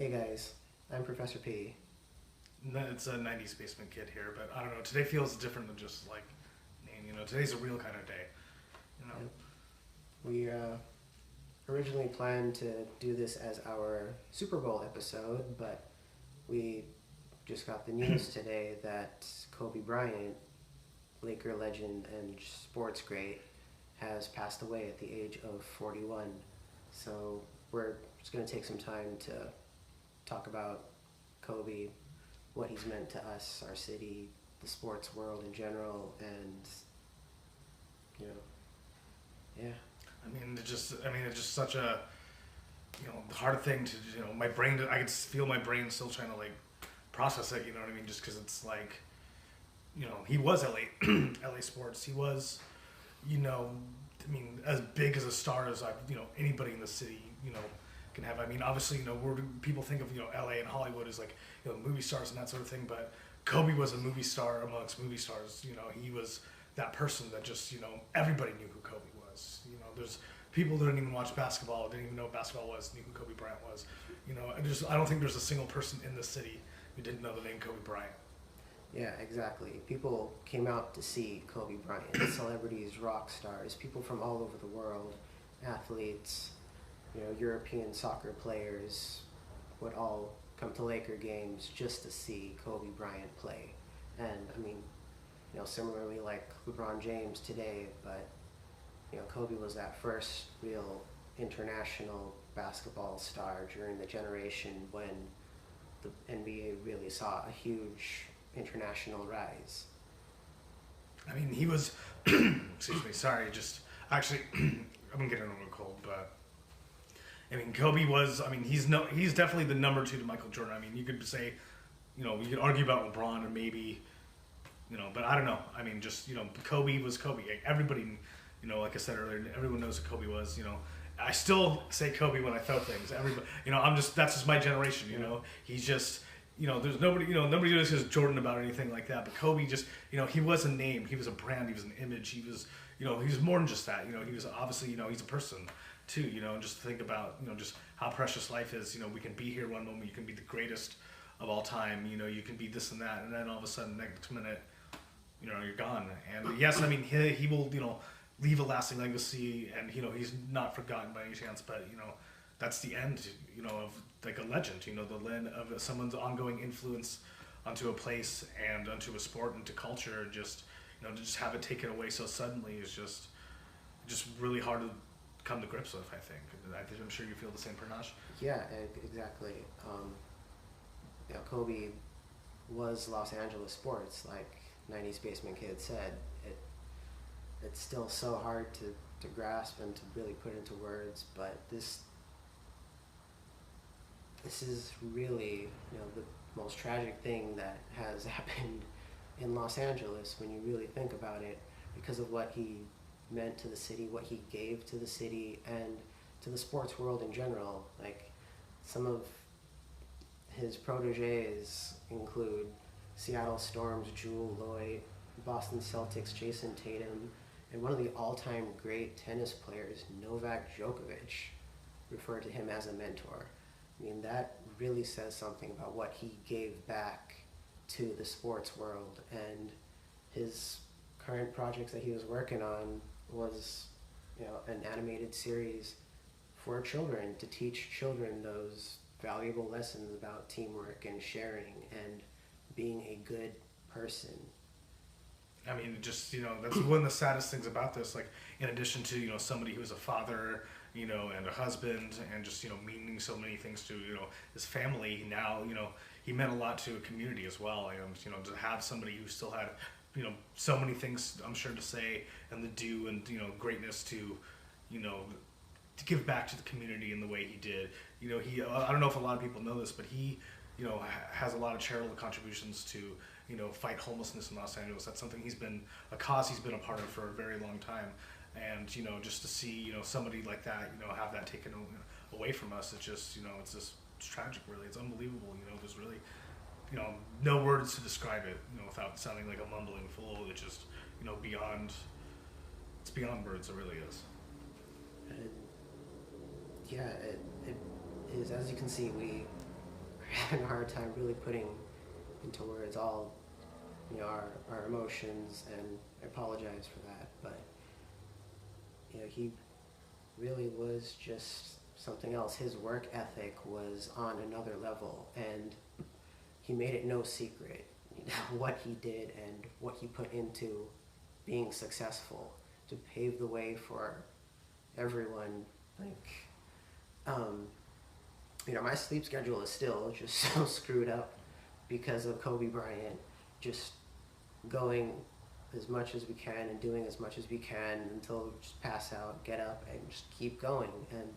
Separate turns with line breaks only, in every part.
Hey guys, I'm Professor P.
It's a '90s basement kid here, but I don't know. Today feels different than just like, today's a real kind of day. You know.
Yep. We originally planned to do this as our Super Bowl episode, but we just got the news today that Kobe Bryant, Laker legend and sports great, has passed away at the age of 41. So we're just going to take some time to talk about Kobe, what he's meant to us, our city, the sports world in general, and you know, yeah.
It's just such a, hard thing to, my brain. I could feel my brain still trying to like process it. You know what I mean? Just because it's like, he was LA sports. He was, as big as a star as anybody in the city, can have. I mean, obviously, people think of LA and Hollywood as like movie stars and that sort of thing, but Kobe was a movie star amongst movie stars. He was that person that just everybody knew who Kobe was. There's people that didn't even watch basketball, didn't even know what basketball was, knew who Kobe Bryant was. I don't think there's a single person in the city who didn't know the name Kobe Bryant.
Yeah, exactly. People came out to see Kobe Bryant, celebrities, rock stars, people from all over the world, athletes, European soccer players would all come to Laker games just to see Kobe Bryant play. And I mean, similarly like LeBron James today, but Kobe was that first real international basketball star during the generation when the NBA really saw a huge international rise.
I mean, he was. Excuse me. Sorry. Just actually, I've been getting over a cold, but I mean, Kobe was. I mean, he's definitely the number two to Michael Jordan. I mean, you could say, you could argue about LeBron and maybe, but I don't know. I mean, just Kobe was Kobe. Everybody, like I said earlier, everyone knows who Kobe was. I still say Kobe when I throw things. Everybody, that's just my generation. He's just. There's nobody, nobody really says Jordan about anything like that. But Kobe just, he was a name, he was a brand, he was an image, he was more than just that. He was obviously, he's a person too. And just think about, just how precious life is. We can be here one moment, you can be the greatest of all time. You can be this and that, and then all of a sudden, next minute, you're gone. And yes, I mean, he will, leave a lasting legacy, and he's not forgotten by any chance. But that's the end, of like a legend, the land of someone's ongoing influence onto a place and onto a sport and to culture. Just, to just have it taken away so suddenly is just really hard to come to grips with, I think. I'm sure you feel the same, Pranash.
Yeah, exactly. Kobe was Los Angeles sports, like 90s Basement Kid said. It's still so hard to grasp and to really put into words, but this is really the most tragic thing that has happened in Los Angeles when you really think about it, because of what he meant to the city, what he gave to the city, and to the sports world in general. Like, some of his proteges include Seattle Storm's Jewel Loyd, Boston Celtics' Jason Tatum, and one of the all-time great tennis players, Novak Djokovic, referred to him as a mentor. I mean, that really says something about what he gave back to the sports world. And his current projects that he was working on was, an animated series for children, to teach children those valuable lessons about teamwork and sharing and being a good person.
I mean, just, that's one of the saddest things about this. Like, in addition to, somebody who's a father, and a husband, and just, meaning so many things to, his family now, he meant a lot to a community as well. To have somebody who still had, so many things, I'm sure, to say and to do, and, greatness to, to give back to the community in the way he did. I don't know if a lot of people know this, but he, has a lot of charitable contributions to, fight homelessness in Los Angeles. That's something a cause he's been a part of for a very long time. And, just to see, somebody like that, have that taken away from us, it's just, it's tragic, really. It's unbelievable. There's really, no words to describe it, without sounding like a mumbling fool. It's just, it's beyond words. It really is.
And yeah, it is, as you can see, we having a hard time really putting into words all, our emotions, and I apologize for that. But he really was just something else. His work ethic was on another level, and he made it no secret what he did and what he put into being successful to pave the way for everyone. My sleep schedule is still just so screwed up because of Kobe Bryant just going as much as we can and doing as much as we can until we just pass out, get up, and just keep going. And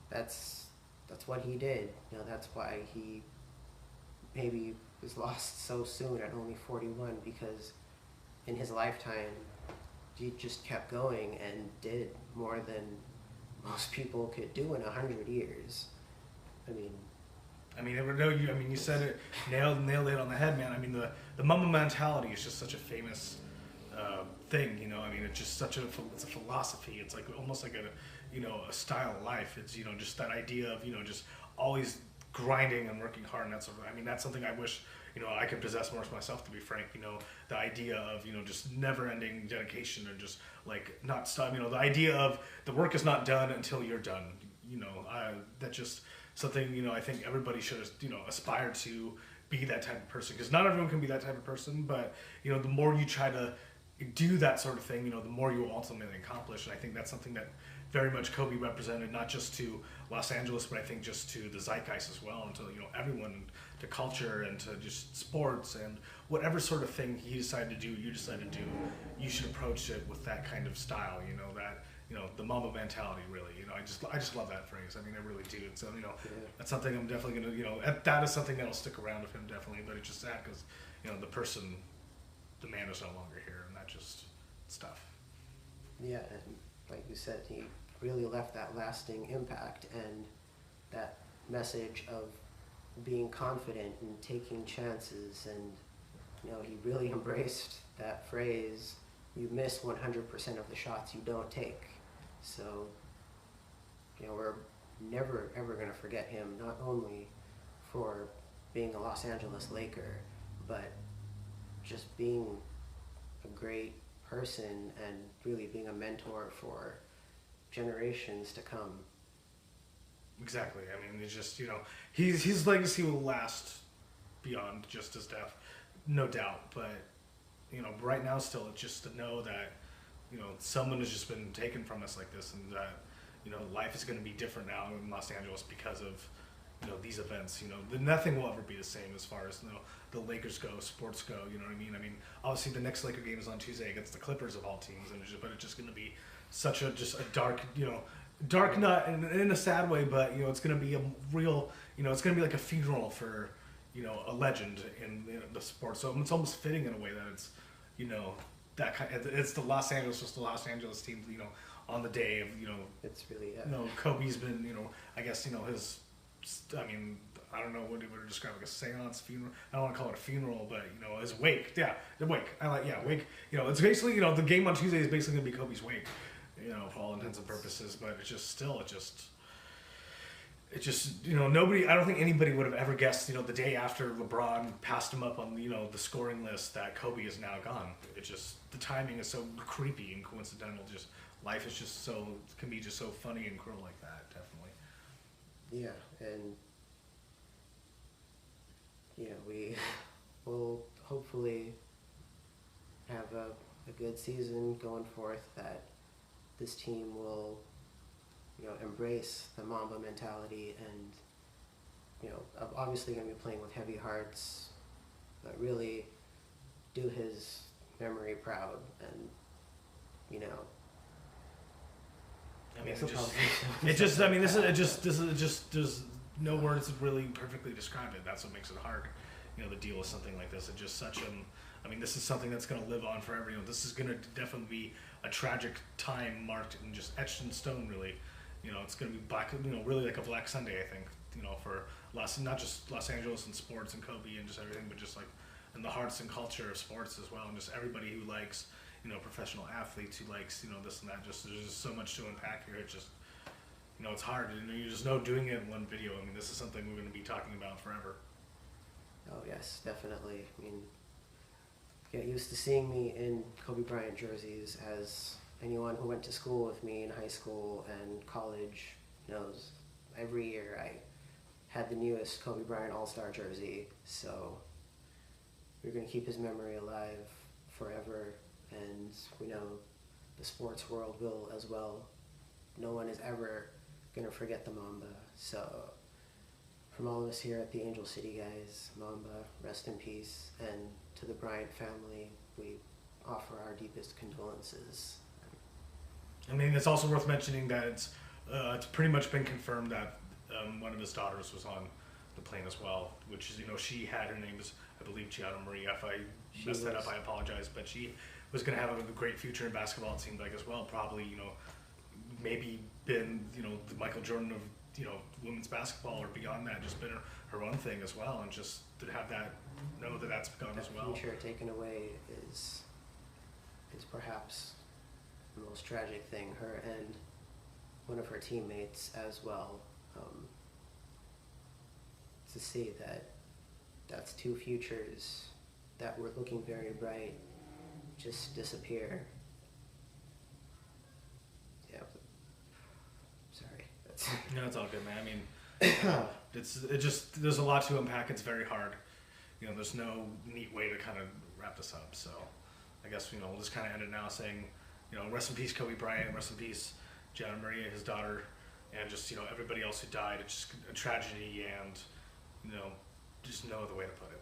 that's what he did. That's why he maybe was lost so soon at only 41, because in his lifetime he just kept going and did more than most people could do in 100 years.
You said it, nailed it on the head, man. The Mamba mentality is just such a famous thing, it's just it's a philosophy. It's like almost like a style of life. It's, just that idea of, just always grinding and working hard. And that's something I wish, I could possess more myself, to be frank. The idea of, just never ending dedication and just like not stop, the idea of the work is not done until you're done. That's just something, I think everybody should, aspire to be that type of person, because not everyone can be that type of person, but, the more you try to do that sort of thing, the more you will ultimately accomplish. And I think that's something that very much Kobe represented, not just to Los Angeles, but I think just to the zeitgeist as well, and to, everyone, to culture and to just sports and whatever sort of thing he decided to do, you decided to do, you should approach it with that kind of style, that, the Mamba mentality, really. I just love that phrase. I really do. And so, that's something I'm definitely going to, that is something that'll stick around with him, definitely. But it's just sad because, the man is no longer here, and that just stuff.
Yeah, and like you said, he really left that lasting impact, and that message of being confident and taking chances, and he really embraced that phrase, you miss 100% of the shots you don't take. So we're never ever going to forget him, not only for being a Los Angeles Laker, but just being a great person and really being a mentor for generations to come.
Exactly. It's just, his legacy will last beyond just his death, no doubt. But, right now still, it's just to know that, someone has just been taken from us like this, and that, life is going to be different now in Los Angeles because of, these events. Nothing will ever be the same as far as, the Lakers go, sports go, you know what I mean? Obviously the next Laker game is on Tuesday against the Clippers of all teams, but it's just going to be such a dark, dark, not in a sad way, but, it's going to be a real, it's going to be like a funeral for, a legend in the sport. So it's almost fitting in a way that it's, that kind of, it's the Los Angeles team, on the day of,
It's really,
Kobe's been, I guess, his, I don't know what you would describe, like a seance, funeral. I don't want to call it a funeral, but, his wake. Yeah, the wake. Wake. It's basically, the game on Tuesday is basically going to be Kobe's wake, for all intents and purposes. But it's just still, nobody, I don't think anybody would have ever guessed, the day after LeBron passed him up on, the scoring list, that Kobe is now gone. It's just, the timing is so creepy and coincidental. Just, life is just so, can be just so funny and cruel like that, definitely.
Yeah, and we will hopefully have a good season going forth, that this team will, embrace the Mamba mentality, and, obviously going to be playing with heavy hearts, but really do his memory proud, and,
there's no words to really perfectly describe it. That's what makes it hard, to deal with something like this. It's just such this is something that's going to live on forever. This is going to definitely be a tragic time marked and just etched in stone, really. It's going to be black, really like a Black Sunday, I think, for not just Los Angeles and sports and Kobe and just everything, but just like in the hearts and culture of sports as well, and just everybody who likes, professional athletes, who likes, this and that. Just there's just so much to unpack here. It's just, you know, it's hard. You just know doing it in one video. I mean, this is something we're going to be talking about forever.
Oh yes, definitely. I mean, get used to seeing me in Kobe Bryant jerseys, as anyone who went to school with me in high school and college knows. Every year I had the newest Kobe Bryant All-Star jersey, so we're going to keep his memory alive forever, and we know the sports world will as well. No one is ever going to forget the Mamba, so from all of us here at the Angel City guys, Mamba, rest in peace, and to the Bryant family, we offer our deepest condolences.
I mean, it's also worth mentioning that it's pretty much been confirmed that one of his daughters was on the plane as well, which is, you know, she had, her name is, I believe, Gianna Maria. If I messed that up, I apologize, but she was going to have a great future in basketball, it seemed like, as well. Probably, you know, maybe been, you know, the Michael Jordan of, you know, women's basketball, or beyond that, just been her own thing as well, and just to have that, know that that's gone as well.
That future taken away is perhaps the most tragic thing. Her and one of her teammates as well. To see that's two futures that were looking very bright just disappear. Yeah. Sorry.
No, it's all good, man. I mean, it just, there's a lot to unpack. It's very hard. You know, there's no neat way to kind of wrap this up. So I guess, you know, we'll just kind of end it now saying, you know, rest in peace, Kobe Bryant. Rest in peace, Gianna Maria, his daughter, and just, you know, everybody else who died. It's just a tragedy, and, you know, just no other way to put it.